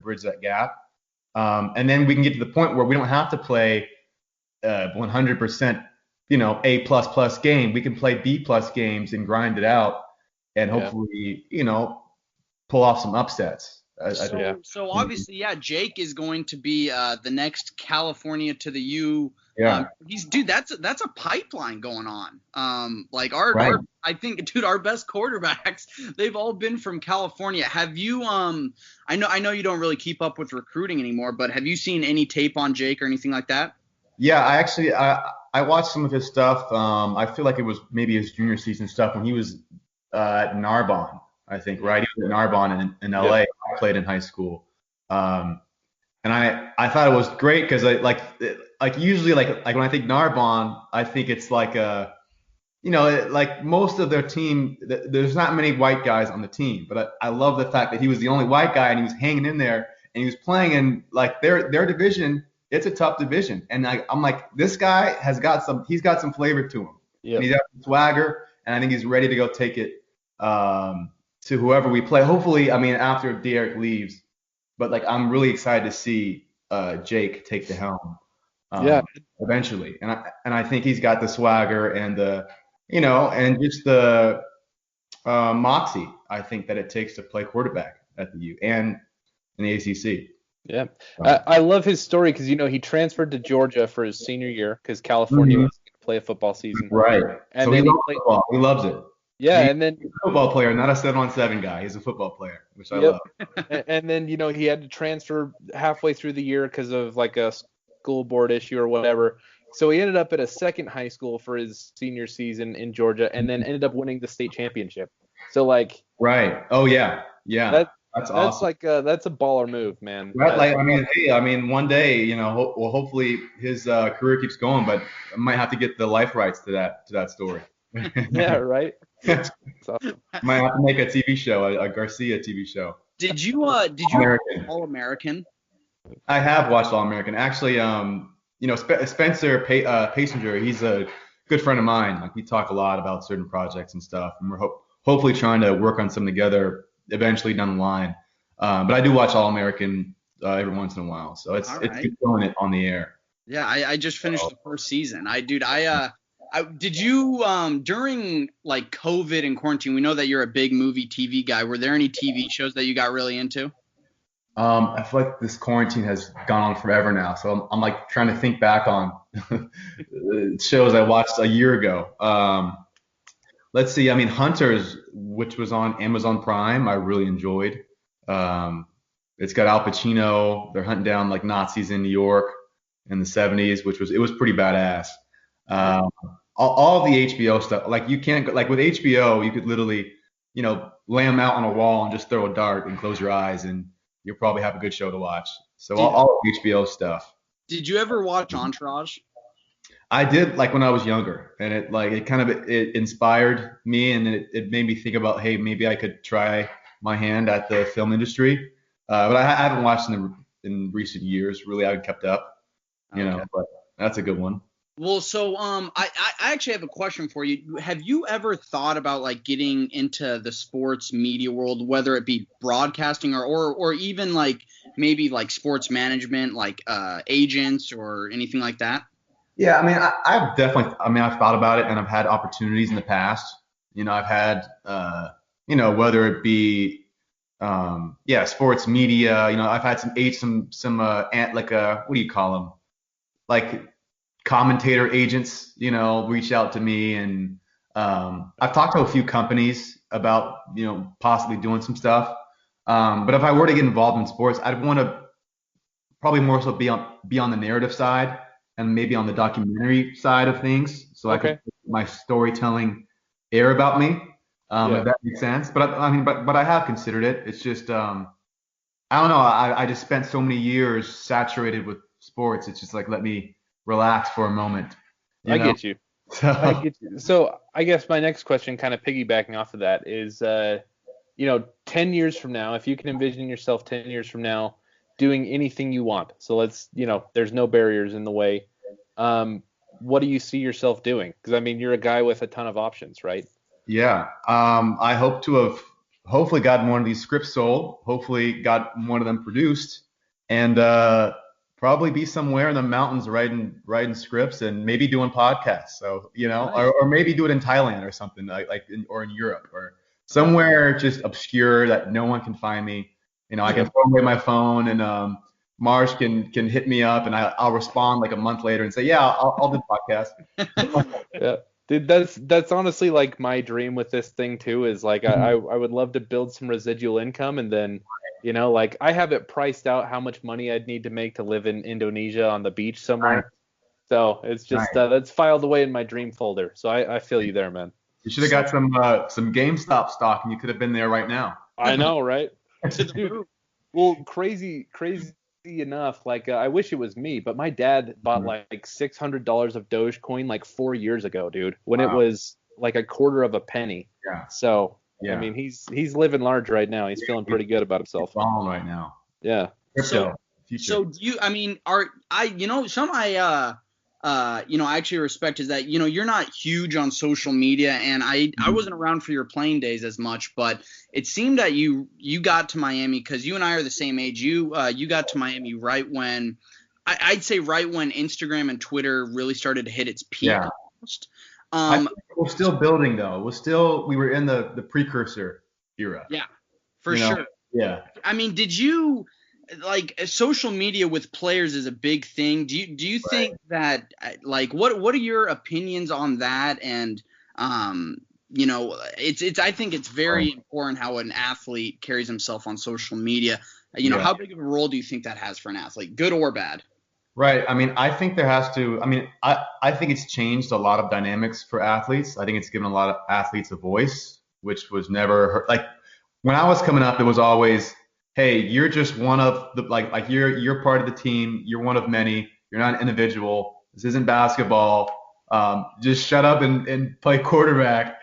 bridge that gap. And then we can get to the point where we don't have to play 100%, A plus plus game. We can play B plus games and grind it out, and Yeah. hopefully, pull off some upsets. So obviously, yeah, Jake is going to be the next California to the U. Yeah. That's a pipeline going on. Right. I think, dude, our best quarterbacks, they've all been from California. Have you I know you don't really keep up with recruiting anymore, but have you seen any tape on Jake or anything like that? Yeah, I watched some of his stuff. I feel like it was maybe his junior season stuff when he was at Narbonne, I think, right? He was at Narbonne in LA. Yep. I played in high school. And I thought it was great because usually like when I think Narbonne, I think it's like like most of their team, there's not many white guys on the team, but I love the fact that he was the only white guy and he was hanging in there and he was playing in like their division. It's a tough division, and I'm like, this guy he's got some flavor to him, Yep. and he's got some swagger, and I think he's ready to go take it to whoever we play. Hopefully, I mean after Derek leaves, but like I'm really excited to see Jake take the helm. Yeah. Eventually, and I think he's got the swagger and and just the moxie. I think that it takes to play quarterback at the U and in the ACC. Yeah. I love his story because, he transferred to Georgia for his senior year because California Mhm. was going to play a football season. Right. And So then he he loves played. football. He loves it. Yeah, He's and then a football player, not a 7-on-7 guy. He's a football player, which I Yep. love. And then, he had to transfer halfway through the year because of like a school board issue or whatever. So he ended up at a second high school for his senior season in Georgia and then ended up winning the state championship. So like Right. Oh yeah. Yeah. that That's that's awesome. like that's a baller move, man. Right, like I mean, one day, hopefully his career keeps going, but I might have to get the life rights to that story. Yeah, right. It's awesome. Might have to make a TV show, a Garcia TV show. Did you American. All American? I have watched All American. Actually, Spencer Pasinger, he's a good friend of mine. Like we talk a lot about certain projects and stuff, and we're hopefully trying to work on some together eventually down the line. But I do watch All American every once in a while, so it's good throwing it on the air. Yeah, I just finished the first season. Did you during like COVID and quarantine? We know that you're a big movie TV guy. Were there any TV shows that you got really into? I feel like this quarantine has gone on forever now, so I'm like trying to think back on shows I watched a year ago. Let's see. I mean, Hunters, which was on Amazon Prime, I really enjoyed. It's got Al Pacino. They're hunting down like Nazis in New York in the 70s, it was pretty badass. All the HBO stuff, like you can't like with HBO, you could literally, lay them out on a wall and just throw a dart and close your eyes, and you'll probably have a good show to watch. So all of HBO stuff. Did you ever watch Entourage? I did like when I was younger, and it inspired me, and it made me think about, hey, maybe I could try my hand at the film industry. But I haven't watched in recent years. Really, I haven't kept up, but that's a good one. Well, so I actually have a question for you. Have you ever thought about like getting into the sports media world, whether it be broadcasting or even like maybe like sports management, like agents or anything like that? Yeah, I mean, I've definitely, I've thought about it, and I've had opportunities in the past. I've had, whether it be, sports media. I've had what do you call them? Like commentator agents, reach out to me, and I've talked to a few companies about, possibly doing some stuff. But if I were to get involved in sports, I'd want to probably more so be on the narrative side and maybe on the documentary side of things, so I could make my storytelling air about me, if that makes sense. But but I have considered it. It's just I don't know. I just spent so many years saturated with sports. It's just like, let me relax for a moment. I get you. I get you. So I guess my next question, kind of piggybacking off of that, is 10 years from now, if you can envision yourself 10 years from now doing anything you want. So let's, there's no barriers in the way. What do you see yourself doing? Because you're a guy with a ton of options, right? Yeah. I hope to have hopefully gotten one of these scripts sold. Hopefully got one of them produced, and probably be somewhere in the mountains writing scripts and maybe doing podcasts. So Nice. or maybe do it in Thailand or something or in Europe or somewhere just obscure that no one can find me. I can throw away my phone and Marsh can hit me up and I'll respond like a month later and say, yeah, I'll do podcast. Yeah. Dude, that's honestly like my dream with this thing too, is like I would love to build some residual income, and then like I have it priced out how much money I'd need to make to live in Indonesia on the beach somewhere. Right. So it's just that's filed away in my dream folder. So I feel you there, man. You should have got some GameStop stock and you could have been there right now. I know, right? Dude, well, crazy enough, like I wish it was me, but my dad bought like $600 of Dogecoin like 4 years ago, dude, when it was like a quarter of a penny. Yeah. So I mean, he's living large right now. He's feeling pretty good about himself. Balling right now. Yeah. So some I actually respect is that you're not huge on social media, and I wasn't around for your playing days as much, but it seemed that you got to Miami because you and I are the same age. You got to Miami right when I'd say right when Instagram and Twitter really started to hit its peak. Yeah. We're still building though. We were in the precursor era. Yeah, for sure. Yeah. I mean, did you like social media with players is a big thing? Do you think that like what are your opinions on that? And it's I think it's very important how an athlete carries himself on social media. How big of a role do you think that has for an athlete, good or bad? Right. I mean, I think there has to. I mean, I think it's changed a lot of dynamics for athletes. I think it's given a lot of athletes a voice, which was never heard. Like when I was coming up, it was always, hey, you're just one of the like you're part of the team. You're one of many. You're not an individual. This isn't basketball. Just shut up and play quarterback.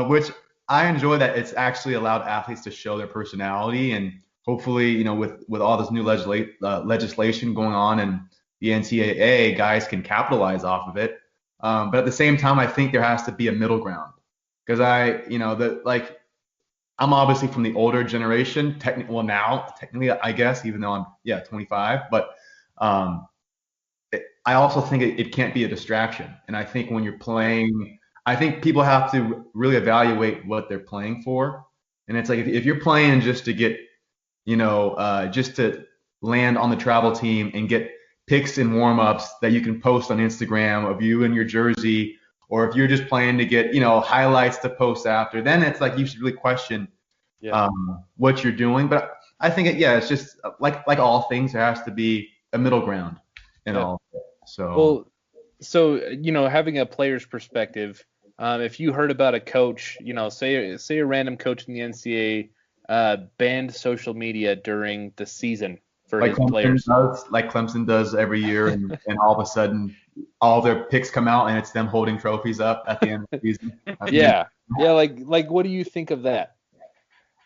Which I enjoy that it's actually allowed athletes to show their personality, and hopefully, with all this new legislation going on and the NCAA, guys can capitalize off of it. But at the same time, I think there has to be a middle ground because I'm obviously from the older generation, technically, I guess, even though I'm 25. But I also think it can't be a distraction. And I think when you're playing, I think people have to really evaluate what they're playing for. And it's like if you're playing just to get, just to land on the travel team and get pics and warm-ups that you can post on Instagram of you in your jersey, or if you're just playing to get, highlights to post after, then it's like you should really question what you're doing. But I think it's just like all things, there has to be a middle ground in all of it. So having a player's perspective, if you heard about a coach, say a random coach in the NCAA banned social media during the season for his players. Like Clemson does every year, and all of a sudden, all their picks come out, and it's them holding trophies up at the end of the season. Like what do you think of that?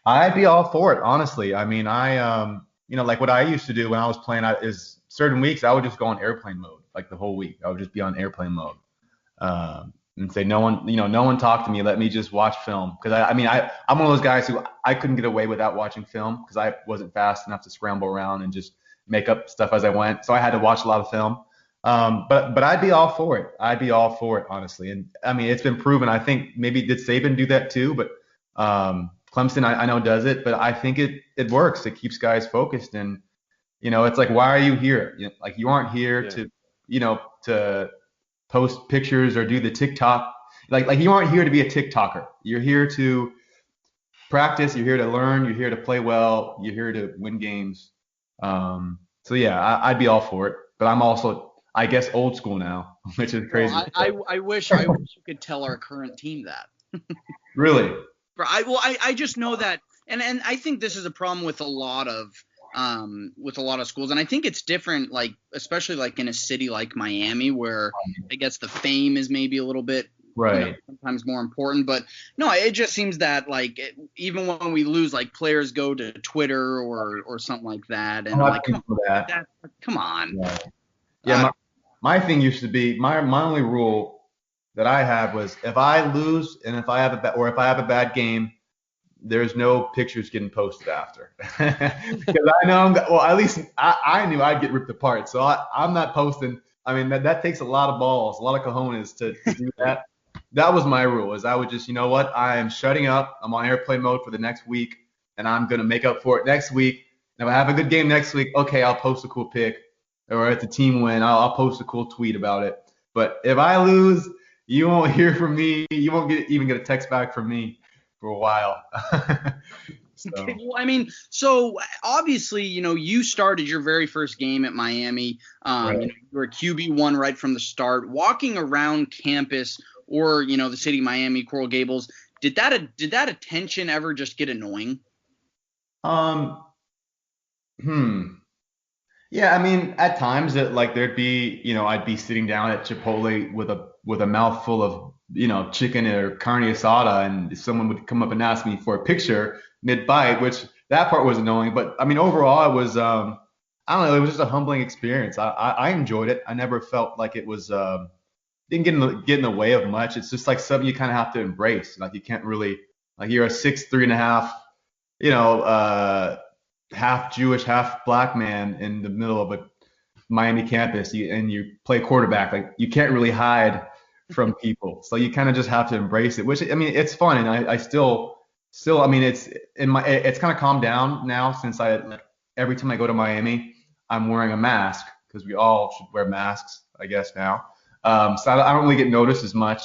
I'd be all for it, honestly. I mean, like what I used to do when I was playing is certain weeks I would just go on airplane mode, like the whole week. I would just be on airplane mode, and say no one talk to me. Let me just watch film, because I'm one of those guys who I couldn't get away without watching film because I wasn't fast enough to scramble around and just make up stuff as I went. So I had to watch a lot of film. But I'd be all for it. Honestly. And I mean, it's been proven. I think maybe did Saban do that too, but Clemson I know does it. But I think it works. It keeps guys focused, and it's like, why are you here? Like you aren't here to post pictures or do the TikTok. Like you aren't here to be a TikToker. You're here to practice. You're here to learn. You're here to play well. You're here to win games. So yeah, I'd be all for it. But I'm also, I guess, old school now, which is crazy. Well, I wish you could tell our current team that. Really? I just know that, and I think this is a problem with a lot of schools, and I think it's different, like especially like in a city like Miami, where I guess the fame is maybe a little bit sometimes more important. But no, it just seems that like even when we lose, like players go to Twitter or something like that, and come on. Yeah, my thing used to be my only rule that I had was if I lose and if I have a bad game, there's no pictures getting posted after. Because I know well, at least I knew I'd get ripped apart. So I'm not posting. I mean, that takes a lot of balls, a lot of cojones to do that. That was my rule, is I would just, you know what, I am shutting up. I'm on airplane mode for the next week, and I'm going to make up for it next week. And if I have a good game next week, okay, I'll post a cool pic. Or if the team win, I'll post a cool tweet about it. But if I lose, you won't hear from me. You won't even get a text back from me for a while. So. Well, I mean, so obviously, you started your very first game at Miami. Right. You were a QB1 right from the start. Walking around campus or, the city of Miami, Coral Gables, did that attention ever just get annoying? Yeah, I mean, at times there'd be, I'd be sitting down at Chipotle with a mouthful of, chicken or carne asada, and someone would come up and ask me for a picture mid-bite, which that part was annoying. But I mean, overall, it was, I don't know, it was just a humbling experience. I enjoyed it. I never felt like it was, didn't get in the way of much. It's just like something you kind of have to embrace. Like you can't really, like you're a 6'3.5", half Jewish, half black man in the middle of a Miami campus, and you play quarterback. Like you can't really hide from people, so you kind of just have to embrace it. Which, I mean, it's fun, and I still, I mean, it's kind of calmed down now since every time I go to Miami, I'm wearing a mask because we all should wear masks, I guess now. So I don't really get noticed as much,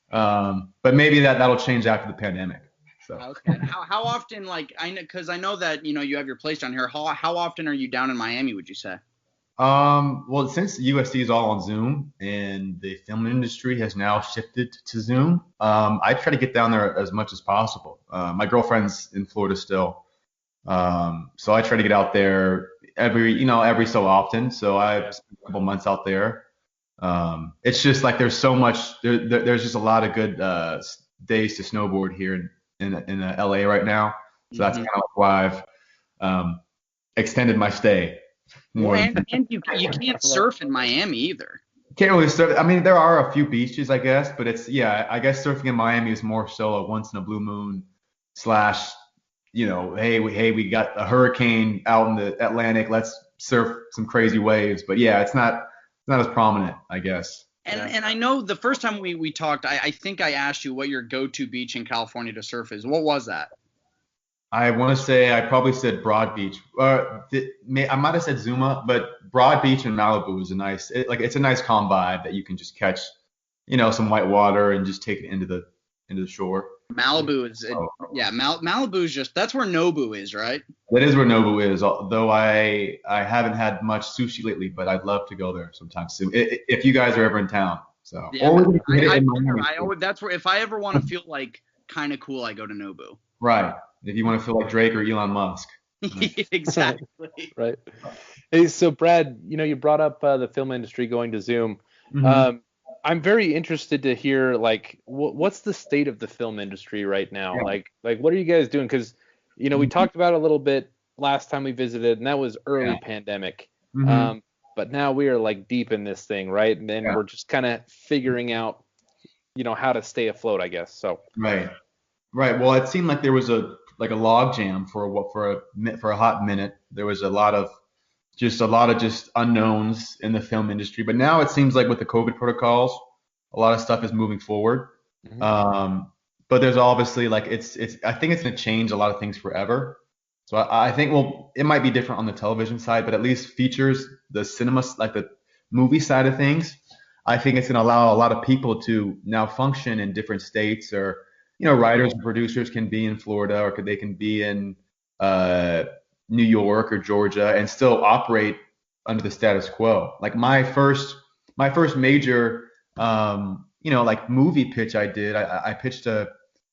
but maybe that'll change after the pandemic. So. Okay. How often, because I know that you have your place down here. How often are you down in Miami, would you say? Well, since USC is all on Zoom and the film industry has now shifted to Zoom, I try to get down there as much as possible. My girlfriend's in Florida still, so I try to get out there every so often. So I've spent a couple months out there. It's just like there's so much. There's just a lot of good days to snowboard here in LA right now. So that's kind of why I've extended my stay. Well, and you can't surf in Miami either. Can't really surf. I mean, there are a few beaches, I guess, but I guess surfing in Miami is more so a once in a blue moon / hey, we got a hurricane out in the Atlantic, let's surf some crazy waves. But yeah, it's not as prominent, I guess. And I know the first time we talked, I think I asked you what your go-to beach in California to surf is. What was that? I want to say I probably said Broad Beach. I might have said Zuma, but Broad Beach in Malibu is it's a nice calm vibe that you can just catch, some white water and just take it into the shore. Malibu is, Malibu is just, that's where Nobu is, right? That is where Nobu is, although I haven't had much sushi lately, but I'd love to go there sometime soon if you guys are ever in town. So, that's where, if I ever want to feel like kind of cool, I go to Nobu. Right. If you want to feel like Drake or Elon Musk. Exactly. Right. Hey, so Brad, you brought up the film industry going to Zoom. Mm-hmm. I'm very interested to hear what's the state of the film industry right now? Yeah. Like what are you guys doing? Because we talked about it a little bit last time we visited, and that was early pandemic. Mm-hmm. But now we are deep in this thing, right? And then we're just kind of figuring out, how to stay afloat, I guess. So. Right. Well, it seemed like there was a log jam for a hot minute. There was a lot of just unknowns in the film industry, but now it seems like with the COVID protocols, a lot of stuff is moving forward. Mm-hmm. But there's obviously I think it's going to change a lot of things forever. So I think, it might be different on the television side, but at least features, the cinema, the movie side of things, I think it's going to allow a lot of people to now function in different states, or writers and producers can be in Florida, or they can be in New York or Georgia and still operate under the status quo. Like my first major, movie pitch I did, I pitched a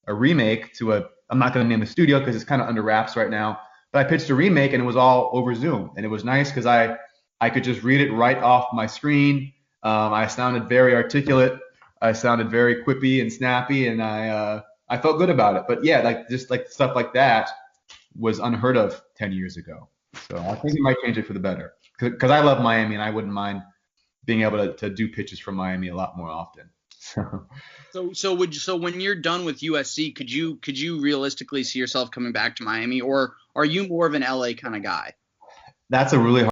remake to I'm not going to name the studio because it's kind of under wraps right now, but I pitched a remake and it was all over Zoom, and it was nice because I could just read it right off my screen. I sounded very articulate. I sounded very quippy and snappy, and I felt good about it. But yeah, stuff like that was unheard of 10 years ago. So I think it might change it for the better. Because I love Miami, and I wouldn't mind being able to do pitches from Miami a lot more often. So when you're done with USC, could you realistically see yourself coming back to Miami, or are you more of an LA kind of guy? That's a really